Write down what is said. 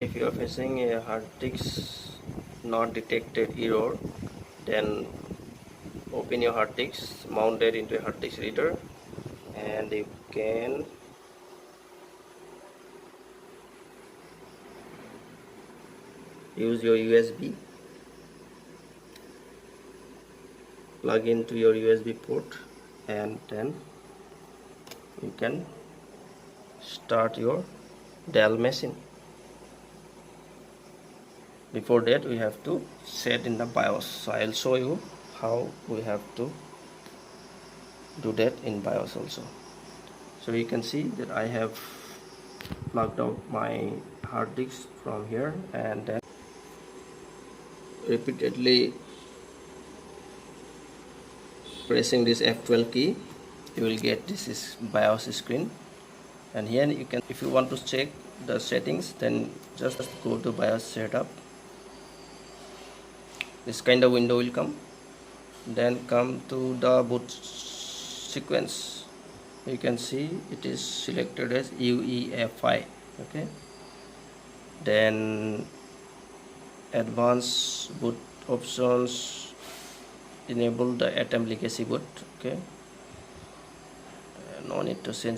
If you are facing a hard disk not detected error, then open your hard disk, mount it into a hard disk reader, and you can use your USB, plug into your USB port, and then you can start your Dell machine. Before that, we have to set in the BIOS. So I'll show you how we have to do that in BIOS also. So you can see that I have plugged out my hard disk from here, and then repeatedly pressing this F12 key, you will get this is BIOS screen. And here you can, if you want to check the settings, then just go to BIOS setup. This kind of window will come. Then come to the boot sequence. You can see it is selected as UEFI. Okay. Then advanced boot options, enable the atom legacy boot. Okay. No need to change